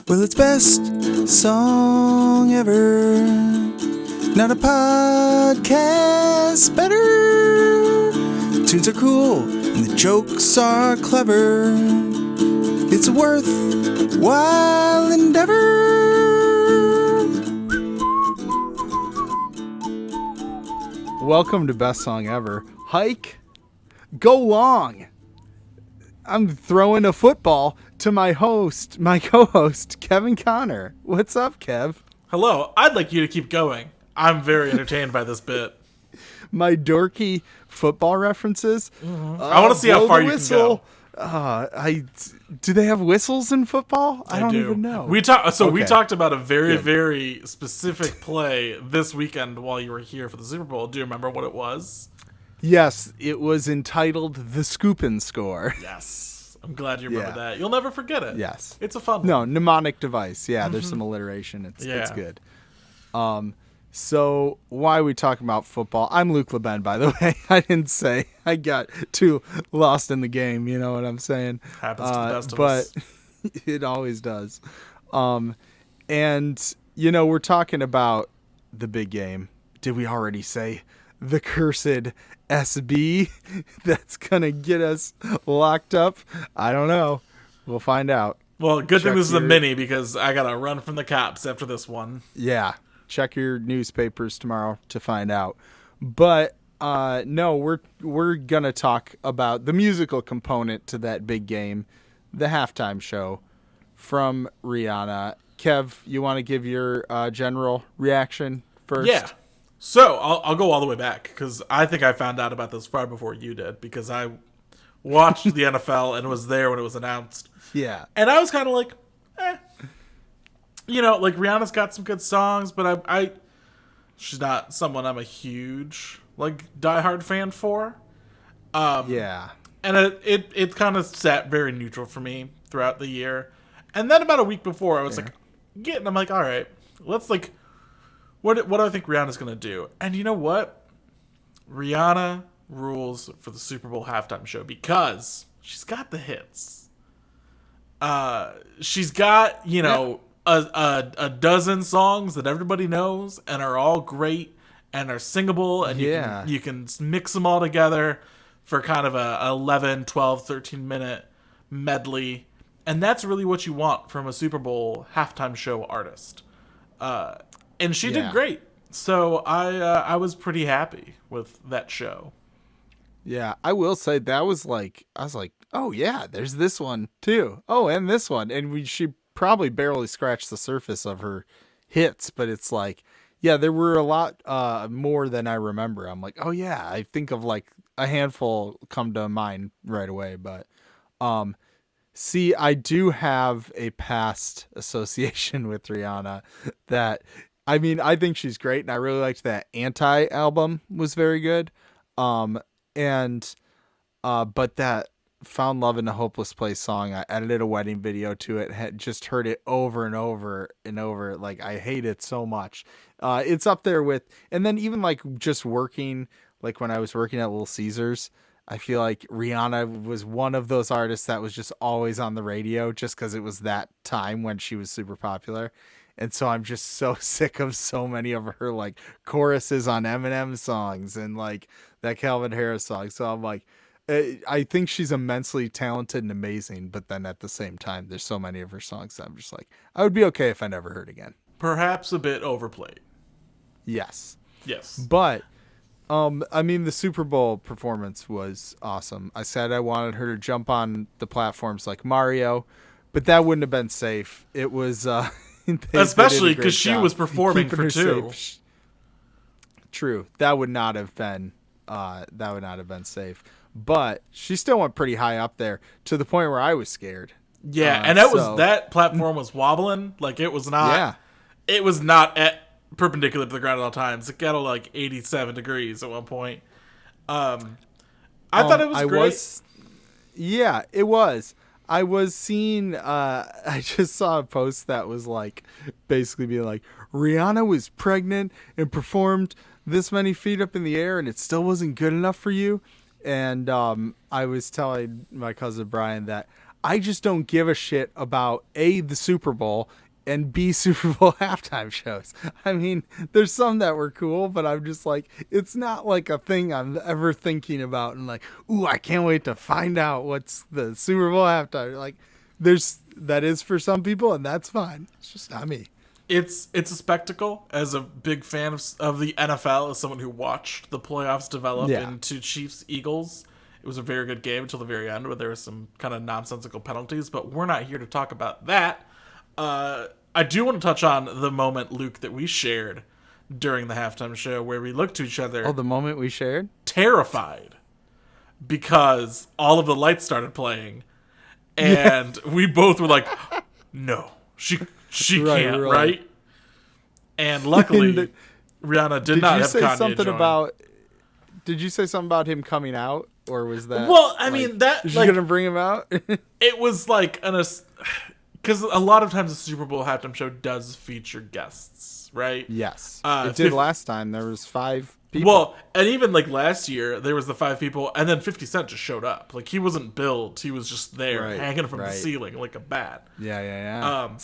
Well, it's best song ever. Not a podcast better. The tunes are cool and the jokes are clever. It's a worthwhile endeavor. Welcome to Best Song Ever. Hike, go long. I'm throwing a football to my co-host, Kevin Connor. What's up, Kev? Hello. I'd like you to keep going. I'm very entertained by this bit. My dorky football references. Mm-hmm. I want to see how far you can go. Do they have whistles in football? I don't do. even know. We talked about a very specific play this weekend while you were here for the Super Bowl. Do you remember what it was? Yes, it was entitled The Scoop and Score. Yes. I'm glad you remember that. You'll never forget it. Yes. It's a fun one. No, mnemonic device. Yeah, there's some alliteration. It's good. So why are we talking about football? I'm Luke LeBen, by the way. I didn't say. I got too lost in the game. You know what I'm saying? Happens to the best of us. But it always does. And, you know, we're talking about the big game. Did we already say the cursed SB that's going to get us locked up? I don't know. We'll find out. Well, good thing this is a mini because I got to run from the cops after this one. Yeah. Check your newspapers tomorrow to find out. But no, we're going to talk about the musical component to that big game, the halftime show from Rihanna. Kev, you want to give your general reaction first? Yeah. So I'll go all the way back because I think I found out about this far before you did because I watched the NFL and was there when it was announced. Yeah. And I was kind of like, You know, like Rihanna's got some good songs, but she's not someone I'm a huge diehard fan for. Yeah. And it kind of sat very neutral for me throughout the year. And then about a week before, I was I'm like, all right, let's what do I think Rihanna's gonna do? And you know what? Rihanna rules for the Super Bowl halftime show because she's got the hits. She's got a dozen songs that everybody knows and are all great and are singable and you can mix them all together for kind of a 11, 12, 13 minute medley. And that's really what you want from a Super Bowl halftime show artist. And she did great. So I was pretty happy with that show. Yeah, I will say that was I was like, oh yeah, there's this one too. Oh, and this one. And she probably barely scratched the surface of her hits, but it's there were a lot more than I remember. I'm like, oh yeah, I think of a handful come to mind right away. But see, I do have a past association with Rihanna that, I mean, I think she's great, and I really liked that Anti album was very good. But that Found Love in a Hopeless Place song, I edited a wedding video to it, had just heard it over and over and over. I hate it so much. It's up there with, and then even just working, when I was working at Little Caesars, I feel like Rihanna was one of those artists that was just always on the radio just because it was that time when she was super popular. And so I'm just so sick of so many of her choruses on Eminem songs and that Calvin Harris song. So I'm I think she's immensely talented and amazing, but then at the same time, there's so many of her songs that I'm just I would be okay if I never heard again. Perhaps a bit overplayed. Yes. Yes. But, I mean, the Super Bowl performance was awesome. I said I wanted her to jump on the platforms like Mario, but that wouldn't have been safe. It was, especially because she was performing for two. Safe. True. That would not have been safe. But she still went pretty high up there to the point where I was scared. Yeah, and that platform was wobbling. It was not. Yeah. It was not at perpendicular to the ground at all times. It got to 87 degrees at one point. I thought it was great. Yeah, it was. I was seeing. I just saw a post that was basically being Rihanna was pregnant and performed this many feet up in the air, and it still wasn't good enough for you. And I was telling my cousin Brian that I just don't give a shit about A, the Super Bowl, and B, Super Bowl halftime shows. I mean, there's some that were cool, but I'm just like, it's not like a thing I'm ever thinking about and like, ooh, I can't wait to find out what's the Super Bowl halftime. Like, that is for some people, and that's fine. It's just not me. It's a spectacle. As a big fan of the NFL, as someone who watched the playoffs develop into Chiefs Eagles, it was a very good game until the very end, where there were some kind of nonsensical penalties. But we're not here to talk about that. I do want to touch on the moment, Luke, that we shared during the halftime show, where we looked to each other. Oh, the moment we shared? Terrified, because all of the lights started playing, and we both were like, "No, she can't, right?" And luckily, Rihanna did not have Kanye join. Did you say something about him coming out, or was that? Well, I mean, is she gonna bring him out? It was like because a lot of times the Super Bowl halftime show does feature guests, right? Yes, it did last time. There was 5 people. Well, and even like last year, there was the 5 people, and then 50 Cent just showed up. Like, he wasn't billed; he was just there, hanging from the ceiling like a bat. Yeah.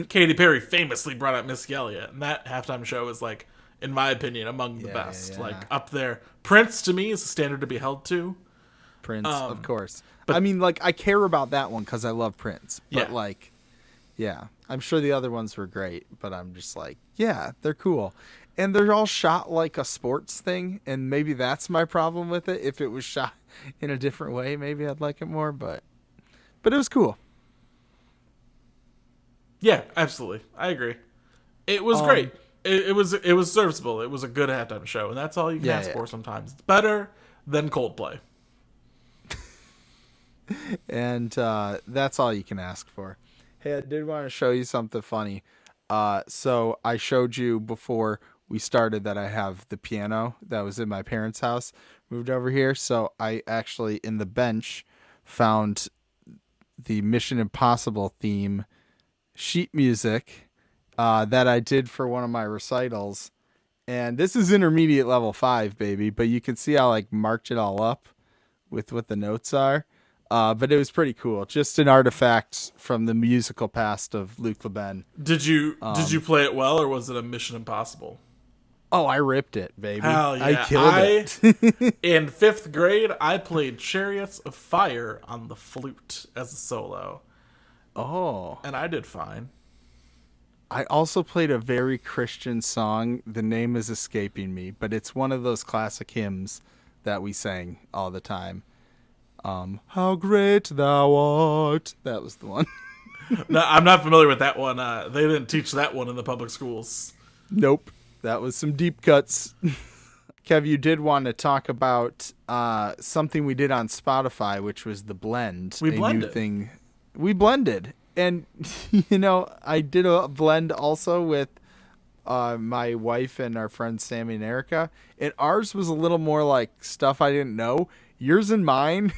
Katy Perry famously brought up Missy Elliott, and that halftime show is, like, in my opinion, among the best. Like, up there. Prince, to me, is a standard to be held to. Prince, of course. But I mean, like, I care about that one because I love Prince. But like, I'm sure the other ones were great, but I'm just like, yeah, they're cool. And they're all shot like a sports thing, and maybe that's my problem with it. If it was shot in a different way, maybe I'd like it more, but it was cool. Yeah, absolutely. I agree. It was great. It was serviceable. It was a good halftime show, and that's all you can ask for sometimes. It's better than Coldplay. And that's all you can ask for. Hey, I did want to show you something funny. So I showed you before we started that I have the piano that was in my parents' house, moved over here. So I actually, in the bench, found the Mission Impossible theme sheet music that I did for one of my recitals. And this is intermediate level 5, baby. But you can see I like marked it all up with what the notes are. But it was pretty cool. Just an artifact from the musical past of Luc Leben. Did you play it well, or was it a Mission Impossible? Oh, I ripped it, baby. Hell yeah. I killed it. In 5th grade, I played Chariots of Fire on the flute as a solo. Oh. And I did fine. I also played a very Christian song. The name is escaping me, but it's one of those classic hymns that we sang all the time. How great thou art. That was the one. No, I'm not familiar with that one. They didn't teach that one in the public schools. Nope. That was some deep cuts. Kev, you did want to talk about something we did on Spotify, which was the blend. We blended. New thing. We blended. And, I did a blend also with my wife and our friends Sammy and Erica. And ours was a little more like stuff I didn't know. Yours and mine.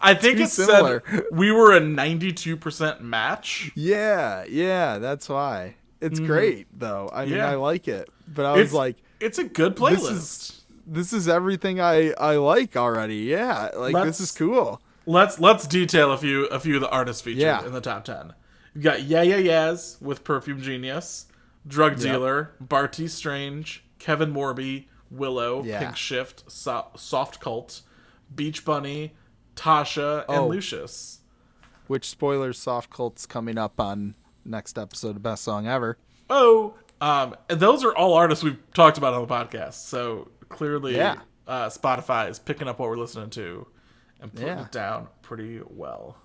I think it's similar. Said we were a 92% match. Yeah, that's why. It's great though. I mean, I like it, but I was like, it's a good playlist. This is everything I like already. Yeah, like this is cool. Let's detail a few of the artists featured in the top 10. You got Yeah Yeah Yeahs with Perfume Genius, Drug Dealer, Barty Strange, Kevin Morby, Willow, Pink Shift, Soft Cult, Beach Bunny, Tasha, and Lucius. Which, spoilers, Soft Cult's coming up on next episode of Best Song Ever. And those are all artists we've talked about on the podcast. So clearly Spotify is picking up what we're listening to and putting it down pretty well.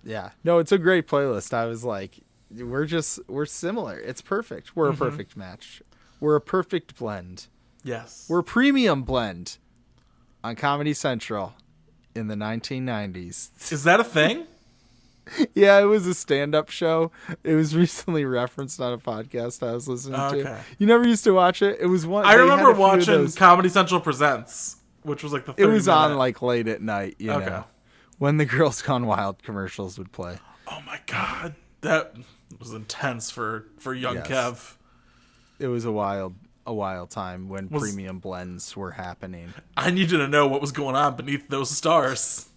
Yeah. No, it's a great playlist. I was like, we're similar. It's perfect. We're a perfect match. We're a perfect blend. Yes. We're a premium blend on Comedy Central in the 1990s. Is that a thing? Yeah, it was a stand-up show. It was recently referenced on a podcast I was listening to. You never used to watch it? It was one. I remember watching Comedy Central Presents, which was like the 30 It was on like late at night, you know, when the Girls Gone Wild commercials would play. Oh my god, that was intense for young Kev. It was a wild time when premium blends were happening. I needed to know what was going on beneath those stars.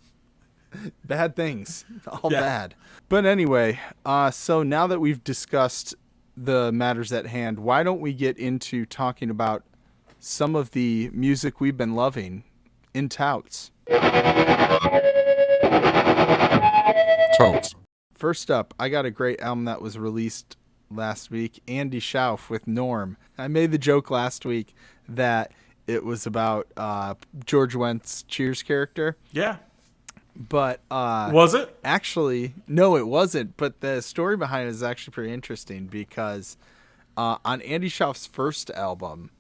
Bad things. All Yeah. bad. But anyway, so now that we've discussed the matters at hand, why don't we get into talking about some of the music we've been loving in TOUTS? TOUTS. First up, I got a great album that was released last week, Andy Shauf with Norm. I made the joke last week that it was about George Wendt's Cheers character. Yeah. But was it? Actually, no, it wasn't. But the story behind it is actually pretty interesting because on Andy Shauf's first album,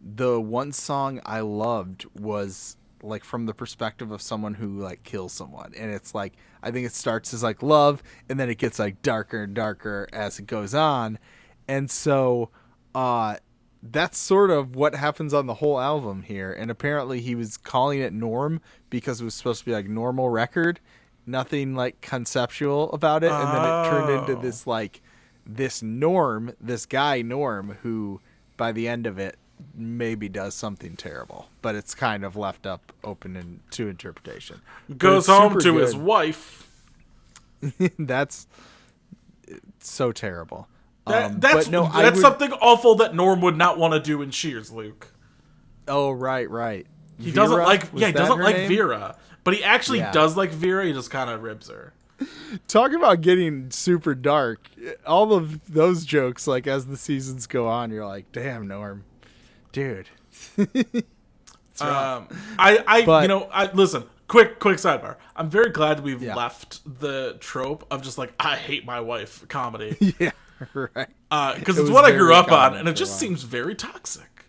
the one song I loved was like from the perspective of someone who like kills someone, and it's like I think it starts as like love, and then it gets like darker and darker as it goes on, and so that's sort of what happens on the whole album here. And apparently he was calling it Norm because it was supposed to be like normal record, nothing like conceptual about it. And then it turned into this like this Norm, this guy Norm, who by the end of it maybe does something terrible, but it's kind of left up open to interpretation. Goes home to his wife. That's so terrible. That's something awful that Norm would not want to do in Cheers, Luke. Oh, right. He Vera? doesn't like Was he doesn't like name? Vera, but he actually does like Vera. He just kind of ribs her. Talk about getting super dark. All of those jokes, like as the seasons go on, you're like, damn, Norm, dude. Listen, quick sidebar. I'm very glad we've left the trope of just like I hate my wife comedy. Yeah. Right. Because it's what I grew up on, and it just seems very toxic.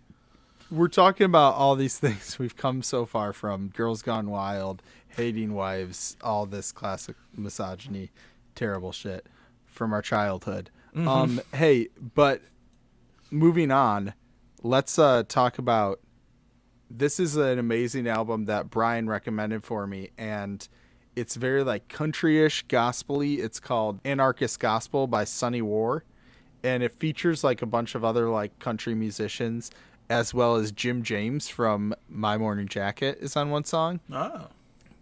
We're talking about all these things we've come so far from: Girls Gone Wild, Hating Wives, all this classic misogyny, terrible shit from our childhood. Mm-hmm. Hey, but moving on, let's talk about. This is an amazing album that Brian recommended for me, and it's very like country-ish, gospel-y. It's called Anarchist Gospel by Sonny War, and it features like a bunch of other like country musicians, as well as Jim James from My Morning Jacket is on one song. Oh.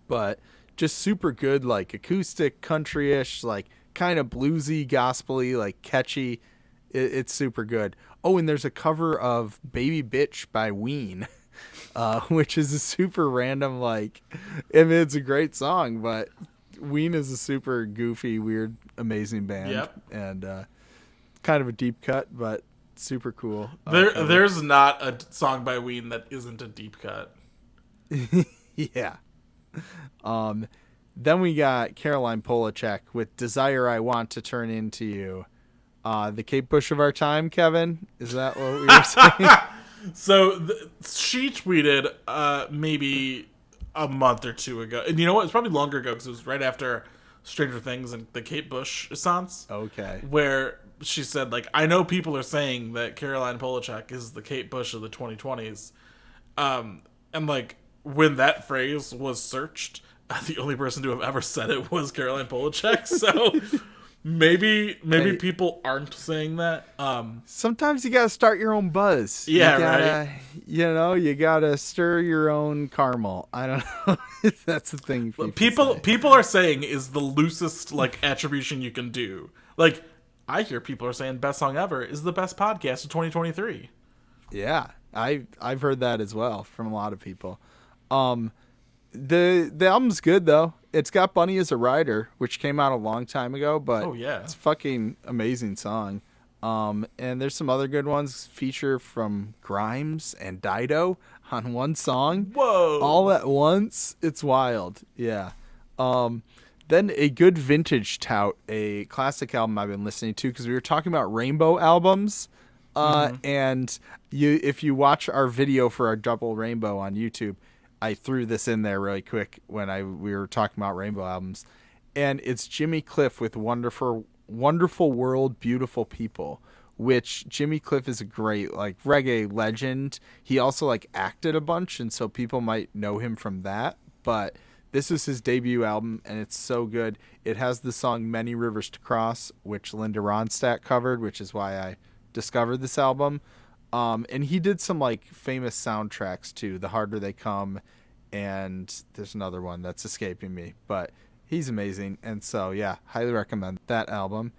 But just super good, like acoustic, country-ish, like kind of bluesy, gospel-y, like catchy. It's super good. Oh, and there's a cover of Baby Bitch by Ween. Which is a super random, like, I mean, it's a great song, but Ween is a super goofy, weird, amazing band. Yep. And kind of a deep cut, but super cool. There's not a song by Ween that isn't a deep cut. Yeah. Then we got Caroline Polachek with Desire I Want to Turn Into You. The Kate Bush of our time, Kevin? Is that what we were saying? So she tweeted maybe a month or two ago. And you know what? It's probably longer ago because it was right after Stranger Things and the Kate Bush essence. Okay. Where she said, like, I know people are saying that Caroline Polachek is the Kate Bush of the 2020s. And, like, when that phrase was searched, the only person to have ever said it was Caroline Polachek. So maybe people aren't saying that. Sometimes you gotta start your own buzz. Yeah, right. You gotta stir your own caramel. I don't know if that's the thing. People are saying is the loosest like attribution you can do. Like I hear people are saying best song ever is the best podcast of 2023. Yeah, I've heard that as well from a lot of people. The album's good though. It's got Bunny as a Rider, which came out a long time ago, but it's a fucking amazing song. And there's some other good ones. Feature from Grimes and Dido on one song. Whoa! All at once. It's wild. Yeah. Then a good vintage tout, a classic album I've been listening to because we were talking about rainbow albums. And if you watch our video for our double rainbow on YouTube, I threw this in there really quick when we were talking about rainbow albums, and it's Jimmy Cliff with Wonderful World, Beautiful People, which Jimmy Cliff is a great like reggae legend. He also like acted a bunch, and so people might know him from that, but this is his debut album, and it's so good. It has the song Many Rivers to Cross, which Linda Ronstadt covered, which is why I discovered this album. And he did some like famous soundtracks too, The Harder They Come, and there's another one that's escaping me. But He's amazing. And so, yeah, highly recommend that album.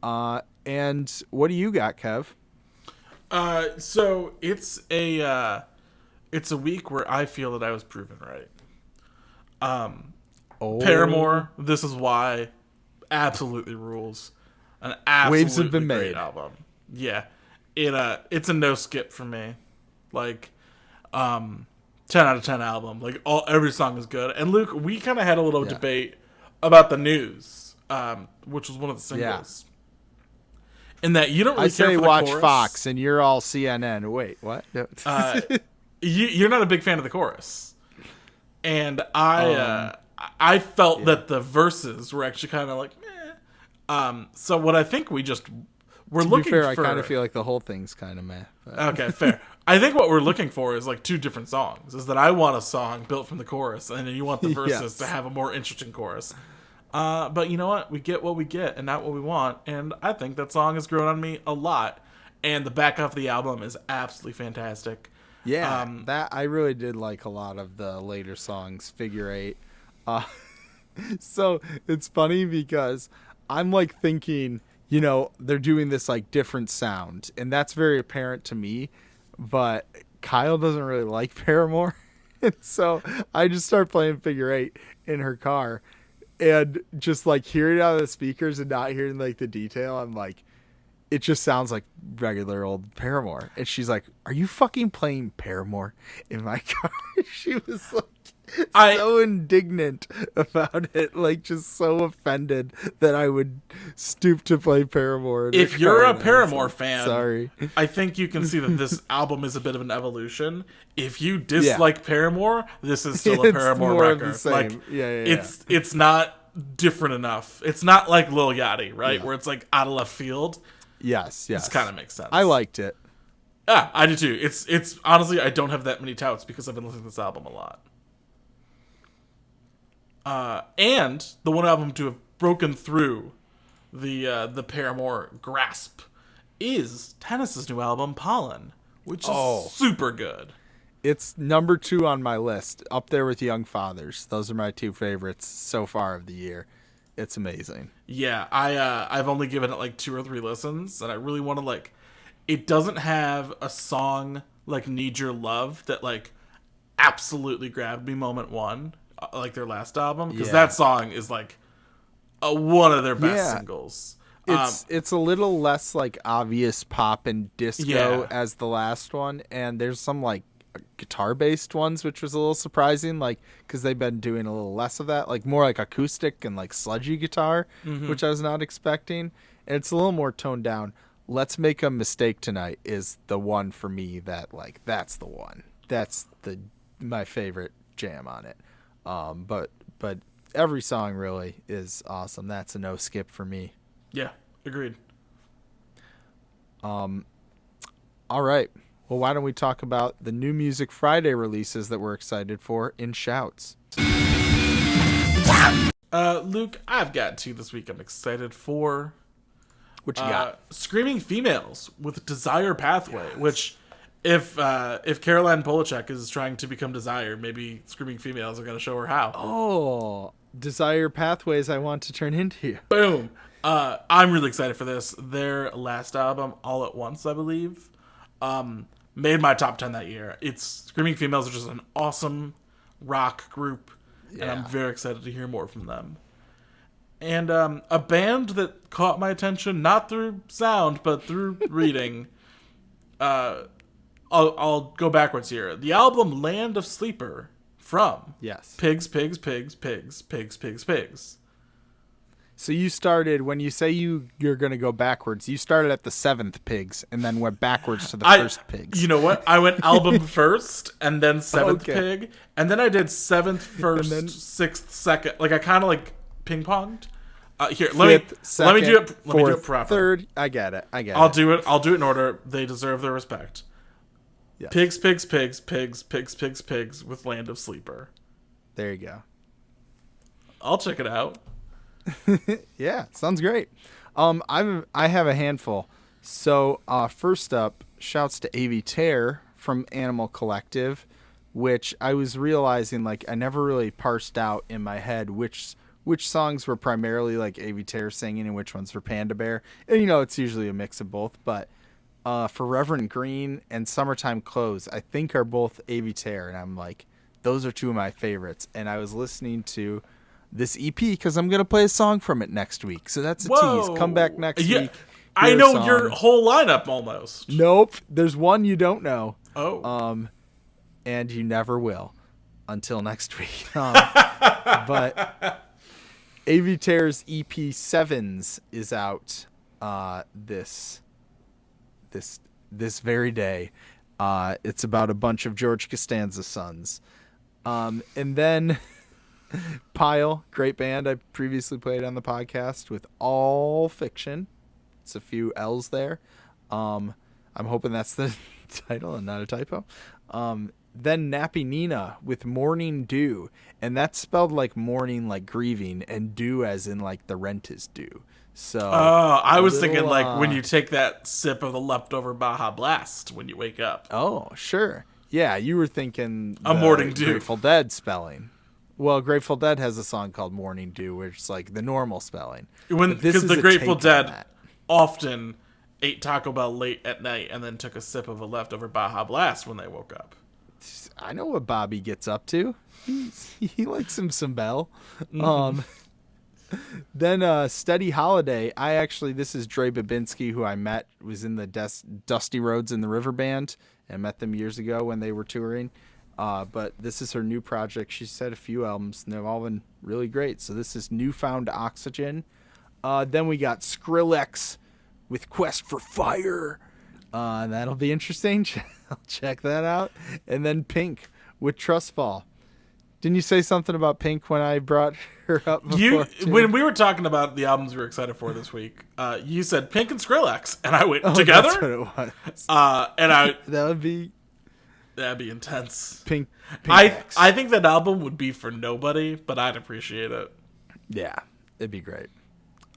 And what do you got, Kev? So it's a week where I feel that I was proven right. Paramore, This Is Why, absolutely rules. An absolutely Waves have been great made. album. Yeah. It's a no skip for me. Like 10 out of 10 album. Like every song is good. And Luke, we kind of had a little debate about the news, which was one of the singles. In that you don't really care for the watch chorus. Fox and you're all CNN. Wait, what? No. You're not a big fan of the chorus. And I felt that the verses were actually kind of like, meh. So what I think we're looking to be fair, for... I kind of feel like the whole thing's kind of meh. But. Okay, fair. I think what we're looking for is like two different songs. Is that I want a song built from the chorus, and then you want the verses to have a more interesting chorus. But you know what? We get what we get and not what we want. And I think that song has grown on me a lot. And the back half of the album is absolutely fantastic. Yeah, that I really did like a lot of the later songs, Figure Eight. So it's funny because I'm like thinking, you know, they're doing this like different sound, and that's very apparent to me. But Kyle doesn't really like Paramore, and so I just start playing Figure Eight in her car, and just like hearing it out of the speakers and not hearing like the detail, I'm like, it just sounds like regular old Paramore. And she's like, "Are you fucking playing Paramore in my car?" She was like so indignant about it, like just so offended that I would stoop to play Paramore. If you're a Paramore fan, sorry, I think you can see that this album is a bit of an evolution. If you dislike Paramore, this is still a Paramore more record. of the same. Like, yeah. It's not different enough. It's not like Lil Yachty, right? Where it's like out of left field. Yes. This kind of makes sense. I liked it. Yeah, I do too. It's honestly, I don't have that many touts because I've been listening to this album a lot. And the one album to have broken through the Paramore grasp is Tennis's new album, Pollen, which is super good. It's number 2 on my list, up there with Young Fathers. Those are my 2 favorites so far of the year. It's amazing. Yeah, I've only given it like 2 or 3 listens, and I really want to like. It doesn't have a song like "Need Your Love" that like absolutely grabbed me moment one, like their last album, because that song is like one of their best singles. It's a little less like obvious pop and disco as the last one, and there's some like guitar based ones, which was a little surprising, like because they've been doing a little less of that, like more like acoustic and like sludgy guitar, which I was not expecting. And it's a little more toned down. Let's Make a Mistake Tonight is the one for me that like that's the one. That's my favorite jam on it. But every song really is awesome. That's a no skip for me. Yeah, agreed. All right. Well, why don't we talk about the new Music Friday releases that we're excited for in Shouts? Luke, I've got 2 this week I'm excited for. What you got? Screaming Females with Desire Pathway, which if Caroline Polachek is trying to become Desire, maybe Screaming Females are going to show her how. Oh, Desire Pathways I Want to Turn Into You. Boom. I'm really excited for this. Their last album, All at Once, I believe, made my top 10 that year. Screaming Females are just an awesome rock group, and I'm very excited to hear more from them. And a band that caught my attention, not through sound, but through reading. I'll go backwards here. The album Land of Sleeper from Pigs, Pigs, Pigs, Pigs, Pigs, Pigs, Pigs. So you started, when you say you're going to go backwards, you started at the 7th Pigs and then went backwards to the first Pigs. You know what? I went album first and then 7th Pig. And then I did 7th first, 6th second. Like I kind of like ping-ponged. Here, let me do it proper. 3rd. I get it. I'll do it in order. They deserve their respect. Yes. Pigs, Pigs, Pigs, Pigs, Pigs, Pigs, Pigs with Land of Sleeper. There you go. I'll check it out. Yeah, sounds great. I have a handful. So first up, shouts to Avey Tare from Animal Collective, which I was realizing like I never really parsed out in my head which which songs were primarily like Avey Tare singing and which ones were Panda Bear. And, you know, it's usually a mix of both. But for Reverend Green and Summertime Clothes, I think are both Avey Tare. And I'm like, those are two of my favorites. And I was listening to this EP because I'm going to play a song from it next week. So that's a tease. Come back next week. I know your whole lineup almost. Nope. There's one you don't know. Oh. And you never will until next week. But Avey Tare's EP Sevens is out this very day. It's about a bunch of George Costanza sons. And then Pile, great band I previously played on the podcast with All Fiction. It's a few L's there. I'm hoping that's the title and not a typo. Then Nappy Nina with Morning Dew, and that's spelled like mourning, like grieving, and dew as in like the rent is due. So I was thinking like when you take that sip of the leftover Baja Blast when you wake up. Oh, sure. Yeah, you were thinking a Morning Dew. Grateful Dead spelling. Well, Grateful Dead has a song called Morning Dew, which is like the normal spelling. Because the Grateful Dead often ate Taco Bell late at night and then took a sip of a leftover Baja Blast when they woke up. I know what Bobby gets up to. He likes him some Bell. Mm-hmm. Then Steady Holiday. This is Dre Babinski, who I met, was in the Dusty Roads in the River Band, and met them years ago when they were touring. But this is her new project. She's had a few albums, and they've all been really great. So this is Newfound Oxygen. Then we got Skrillex with Quest for Fire. That'll be interesting. I'll check that out. And then Pink with TRUSTFALL. Didn't you say something about Pink when I brought her up before? When we were talking about the albums we were excited for this week, you said Pink and Skrillex, and I went together. That's what it was. That'd be intense. Pink I think that album would be for nobody, but I'd appreciate it. Yeah, it'd be great.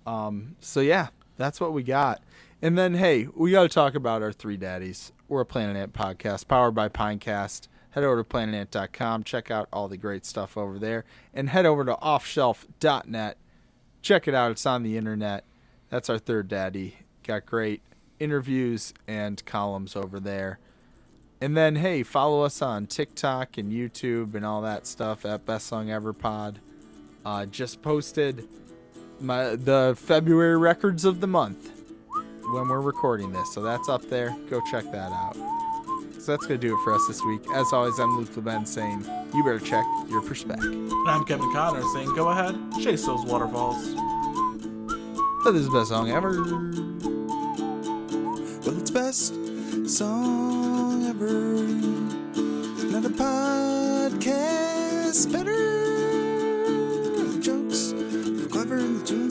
So yeah, that's what we got. And then, hey, we got to talk about our three daddies. We're a Planet Ant podcast powered by Pinecast. Head over to planetant.com. Check out all the great stuff over there. And head over to offshelf.net. Check it out. It's on the internet. That's our third daddy. Got great interviews and columns over there. And then, hey, follow us on TikTok and YouTube and all that stuff at Best Song Ever Pod. Just posted the February records of the month when we're recording this, so that's up there. Go check that out. So that's going to do it for us this week. As always, I'm Luke LeBen saying, you better check your perspective. And I'm Kevin Connor saying, go ahead, chase those waterfalls. This is the best song ever. Well, it's best song ever. Not a podcast better. The jokes are clever and the tunes